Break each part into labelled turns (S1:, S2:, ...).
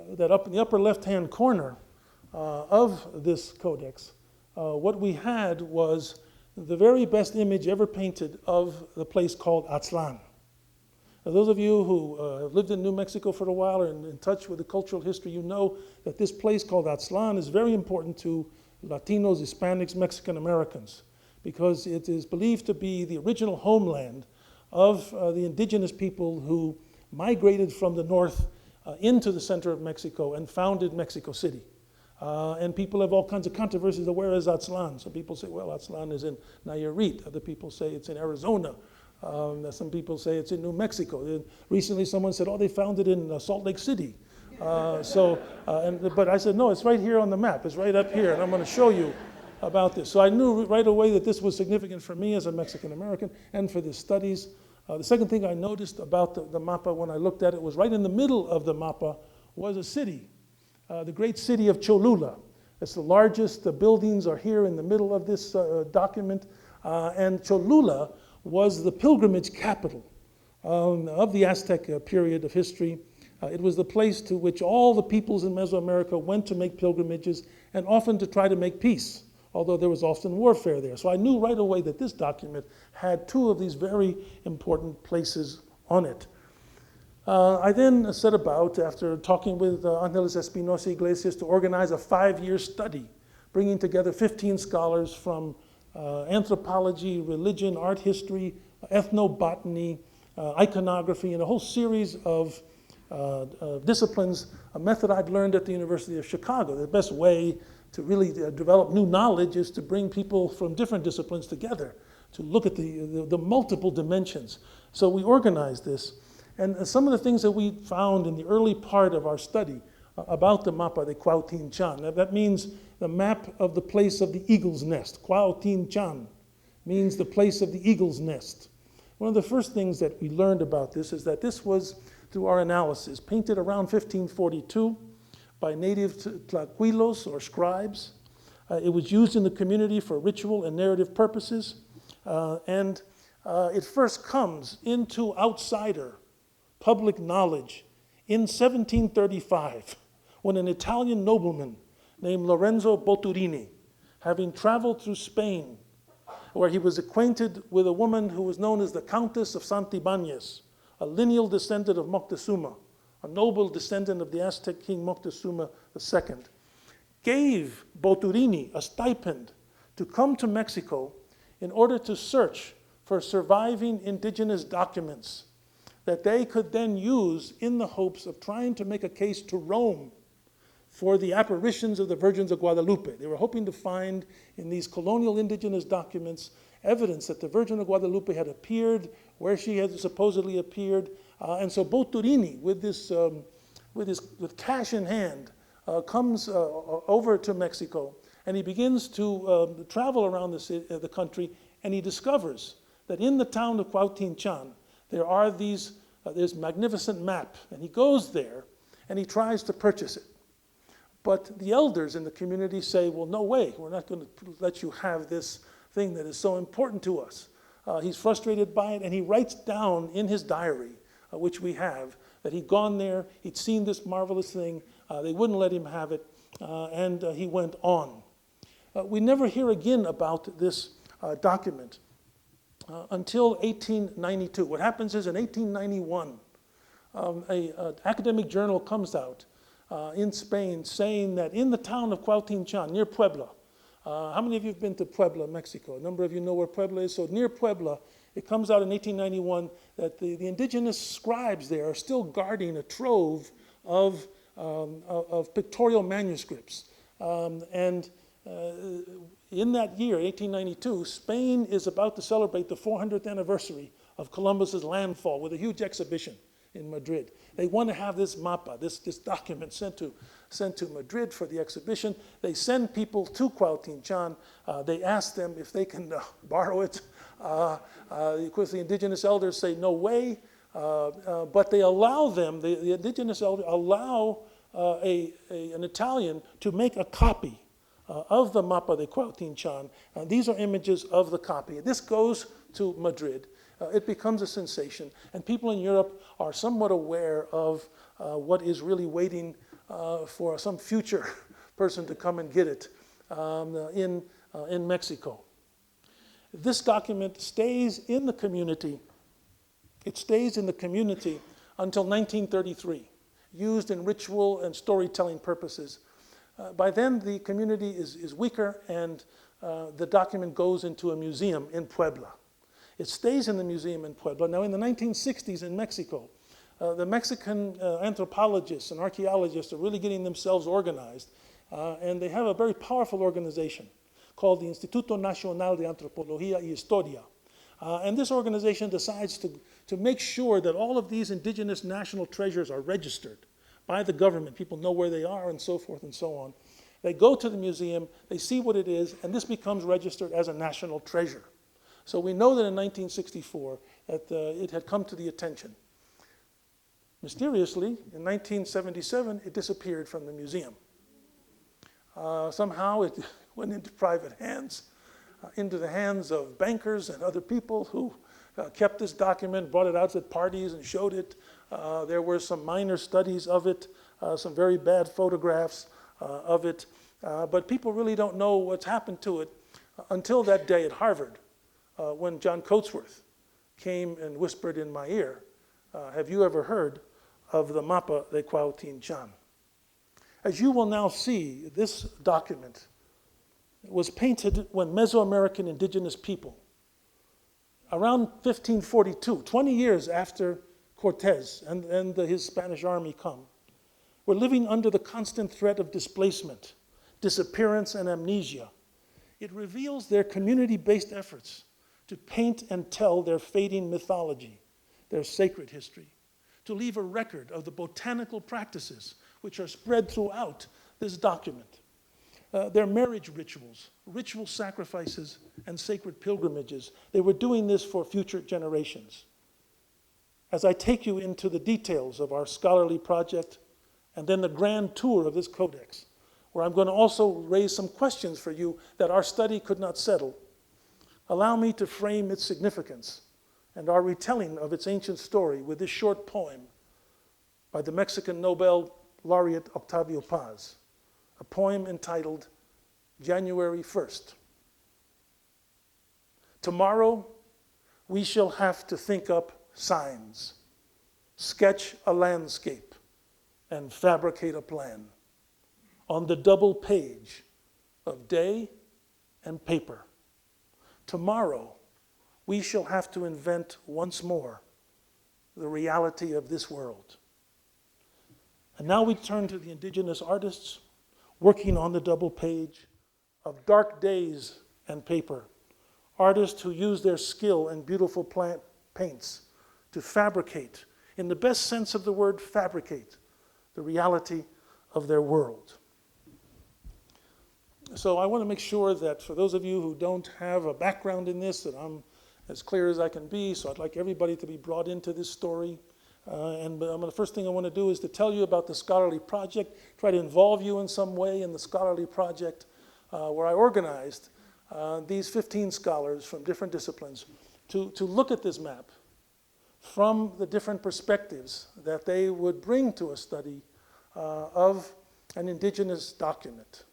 S1: that up in the upper left-hand corner of this codex, what we had was the very best image ever painted of the place called Aztlan. Now, those of you who have lived in New Mexico for a while or in touch with the cultural history, you know that this place called Aztlan is very important to Latinos, Hispanics, Mexican Americans, because it is believed to be the original homeland of the indigenous people who migrated from the north into the center of Mexico and founded Mexico City. And people have all kinds of controversies of where is Aztlan. Some people say, well, Aztlan is in Nayarit. Other people say it's in Arizona. Some people say it's in New Mexico. Recently someone said, oh, they found it in Salt Lake City. But I said, no, it's right here on the map. It's right up here, and I'm going to show you about this. So I knew right away that this was significant for me as a Mexican American and for the studies. The second thing I noticed about the mapa when I looked at it was right in the middle of the mapa was a city. The great city of Cholula. It's the largest. The buildings are here in the middle of this document. And Cholula was the pilgrimage capital of the Aztec period of history. It was the place to which all the peoples in Mesoamerica went to make pilgrimages and often to try to make peace, although there was often warfare there. So I knew right away that this document had two of these very important places on it. I then set about, after talking with Ángeles Espinosa Iglesias, to organize a 5-year study, bringing together 15 scholars from anthropology, religion, art history, ethnobotany, iconography, and a whole series of disciplines, a method I've learned at the University of Chicago. The best way to really develop new knowledge is to bring people from different disciplines together, to look at the multiple dimensions. So we organized this. And some of the things that we found in the early part of our study about the Mapa de Cuauhtinchan, that means the map of the place of the eagle's nest. Cuauhtinchan means the place of the eagle's nest. One of the first things that we learned about this is that this was, through our analysis, painted around 1542 by native Tlaquilos or scribes. It was used in the community for ritual and narrative purposes. It first comes into outsider public knowledge in 1735, when an Italian nobleman named Lorenzo Boturini, having traveled through Spain, where he was acquainted with a woman who was known as the Countess of Santibáñez, a lineal descendant of Moctezuma, a noble descendant of the Aztec king Moctezuma II, gave Boturini a stipend to come to Mexico in order to search for surviving indigenous documents that they could then use in the hopes of trying to make a case to Rome for the apparitions of the Virgins of Guadalupe. They were hoping to find in these colonial indigenous documents evidence that the Virgin of Guadalupe had appeared where she had supposedly appeared. And so Boturini, with cash in hand, comes over to Mexico, and he begins to travel around the country, and he discovers that in the town of Cuauhtinchan, there are this magnificent map, and he goes there and he tries to purchase it. But the elders in the community say, well, no way, we're not going to let you have this thing that is so important to us. He's frustrated by it, and he writes down in his diary, which we have, that he'd gone there, he'd seen this marvelous thing, they wouldn't let him have it, and he went on. We never hear again about this document until 1892. What happens is in 1891, an academic journal comes out in Spain saying that in the town of Cuauhtinchan, near Puebla, how many of you have been to Puebla, Mexico? A number of you know where Puebla is. So near Puebla, it comes out in 1891 that the indigenous scribes there are still guarding a trove of pictorial manuscripts. In that year, 1892, Spain is about to celebrate the 400th anniversary of Columbus's landfall with a huge exhibition in Madrid. They want to have this mapa, this document sent to Madrid for the exhibition. They send people to Cuauhtinchan. They ask them if they can borrow it. Of course, the indigenous elders say no way, but they allow them, the indigenous elders allow an Italian to make a copy of the Mapa de Cuauhtinchan. These are images of the copy. This goes to Madrid. It becomes a sensation, and people in Europe are somewhat aware of what is really waiting for some future person to come and get it in Mexico. This document stays in the community. It stays in the community until 1933, used in ritual and storytelling purposes. By then, the community is weaker, and the document goes into a museum in Puebla. It stays in the museum in Puebla. Now, in the 1960s in Mexico, the Mexican anthropologists and archaeologists are really getting themselves organized, and they have a very powerful organization called the Instituto Nacional de Antropología y Historia. And this organization decides to make sure that all of these indigenous national treasures are registered by the government. People know where they are and so forth and so on. They go to the museum, they see what it is, and this becomes registered as a national treasure. So we know that in 1964 that it had come to the attention. Mysteriously, in 1977, it disappeared from the museum. Somehow it went into private hands, into the hands of bankers and other people who kept this document, brought it out at parties and showed it. There were some minor studies of it, some very bad photographs of it, but people really don't know what's happened to it until that day at Harvard, when John Coatsworth came and whispered in my ear, have you ever heard of the Mapa de Cuauhtinchan? As you will now see, this document was painted when Mesoamerican indigenous people, around 1542, 20 years after Cortez and his Spanish army come, were living under the constant threat of displacement, disappearance, and amnesia. It reveals their community-based efforts to paint and tell their fading mythology, their sacred history, to leave a record of the botanical practices which are spread throughout this document. Their marriage rituals, ritual sacrifices, and sacred pilgrimages. They were doing this for future generations. As I take you into the details of our scholarly project and then the grand tour of this codex, where I'm going to also raise some questions for you that our study could not settle, allow me to frame its significance and our retelling of its ancient story with this short poem by the Mexican Nobel laureate Octavio Paz, a poem entitled January 1st. Tomorrow, we shall have to think up signs, sketch a landscape, and fabricate a plan on the double page of day and paper. Tomorrow, we shall have to invent once more the reality of this world. And now we turn to the indigenous artists working on the double page of dark days and paper, artists who use their skill and beautiful plant paints to fabricate, in the best sense of the word fabricate, the reality of their world. So I want to make sure that for those of you who don't have a background in this, that I'm as clear as I can be, so I'd like everybody to be brought into this story. The first thing I want to do is to tell you about the scholarly project, try to involve you in some way in the scholarly project, where I organized these 15 scholars from different disciplines to look at this map from the different perspectives that they would bring to a study of an indigenous document.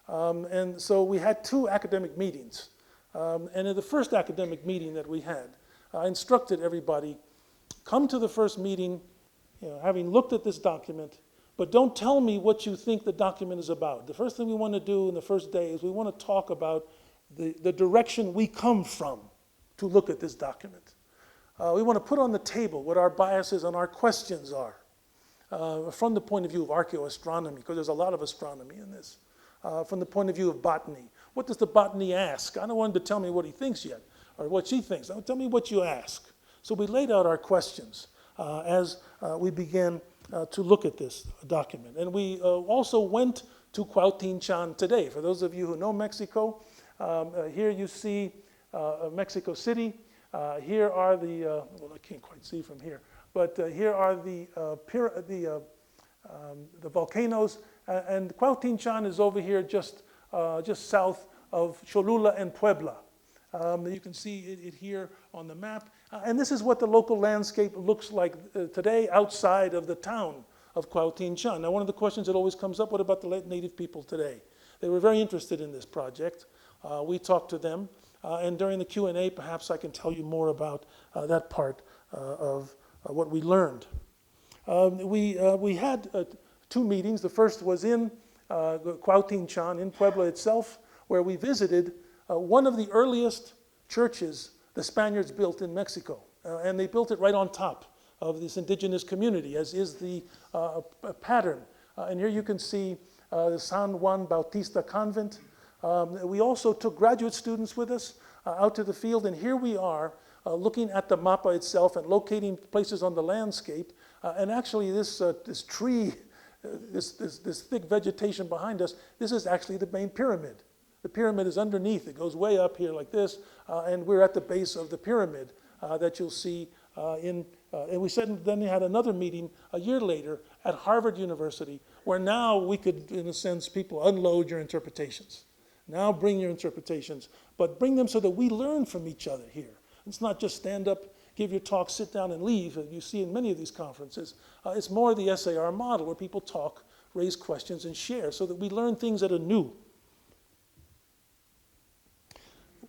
S1: And so we had 2 academic meetings. And in the first academic meeting that we had, I instructed everybody, come to the first meeting, having looked at this document, but don't tell me what you think the document is about. The first thing we want to do in the first day is we want to talk about the direction we come from to look at this document. We want to put on the table what our biases and our questions are from the point of view of archaeoastronomy, because there's a lot of astronomy in this. From the point of view of botany. What does the botany ask? I don't want him to tell me what he thinks yet, or what she thinks. Tell me what you ask. So we laid out our questions as we began to look at this document. And we also went to Cuauhtinchan today. For those of you who know Mexico, here you see Mexico City. Here are the, well, I can't quite see from here, but here are the volcanoes. And Cuauhtinchan is over here just south of Cholula and Puebla. You can see it here on the map. And this is what the local landscape looks like today outside of the town of Cuauhtinchan. Now, one of the questions that always comes up, what about the native people today? They were very interested in this project. We talked to them, and during the Q&A, perhaps I can tell you more about that part of what we learned. We had 2 meetings. The first was in Cuauhtinchan, in Puebla itself, where we visited one of the earliest churches the Spaniards built in Mexico. And they built it right on top of this indigenous community, as is the pattern. And here you can see the San Juan Bautista Convent. We also took graduate students with us out to the field, and here we are looking at the mapa itself and locating places on the landscape. And actually this tree, this thick vegetation behind us, this is actually the main pyramid. The pyramid is underneath. It goes way up here like this, and we're at the base of the pyramid that you'll see and we said, then we had another meeting a year later at Harvard University, where now we could, in a sense, people unload your interpretations. Now bring your interpretations, but bring them so that we learn from each other here. It's not just stand up, give your talk, sit down and leave, as you see in many of these conferences. It's more the SAR model, where people talk, raise questions, and share, so that we learn things that are new.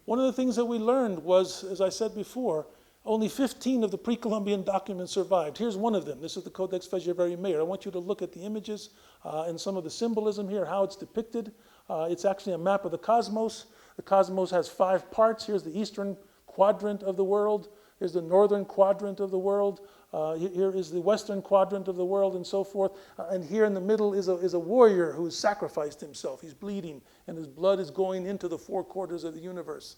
S1: One of the things that we learned was, as I said before, only 15 of the pre-Columbian documents survived. Here's one of them. This is the Codex Fegeveri-Mayer. I want you to look at the images and some of the symbolism here, how it's depicted. It's actually a map of the cosmos. The cosmos has 5 parts. Here's the eastern quadrant of the world. Here's the northern quadrant of the world. Here is the western quadrant of the world, and so forth. And here in the middle is a warrior who has sacrificed himself. He's bleeding, and his blood is going into the 4 quarters of the universe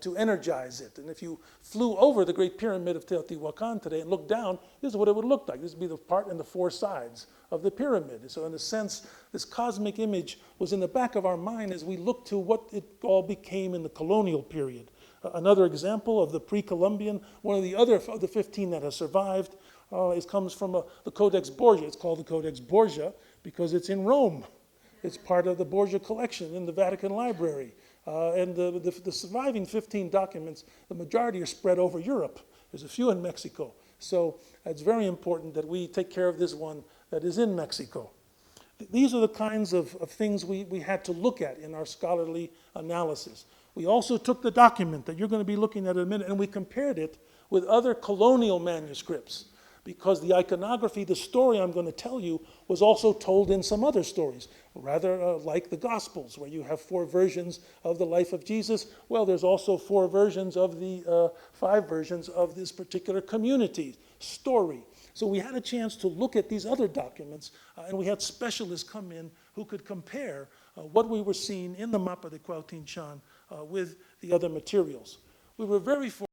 S1: to energize it. And if you flew over the Great Pyramid of Teotihuacan today and looked down, this is what it would look like. This would be the part and the 4 sides of the pyramid. So in a sense, this cosmic image was in the back of our mind as we looked to what it all became in the colonial period. Another example of the pre-Columbian, one of the other of the 15 that has survived, comes from the Codex Borgia. It's called the Codex Borgia because it's in Rome. It's part of the Borgia collection in the Vatican Library. And the surviving 15 documents, the majority are spread over Europe. There's a few in Mexico. So it's very important that we take care of this one that is in Mexico. These are the kinds of things we had to look at in our scholarly analysis. We also took the document that you're going to be looking at in a minute, and we compared it with other colonial manuscripts, because the iconography, the story I'm going to tell you, was also told in some other stories, rather like the Gospels, where you have 4 versions of the life of Jesus. Well, there's also 4 versions of the 5 versions of this particular community story. So we had a chance to look at these other documents, and we had specialists come in who could compare what we were seeing in the Mapa de Cuauhtinchan with the other materials. We were very fortunate.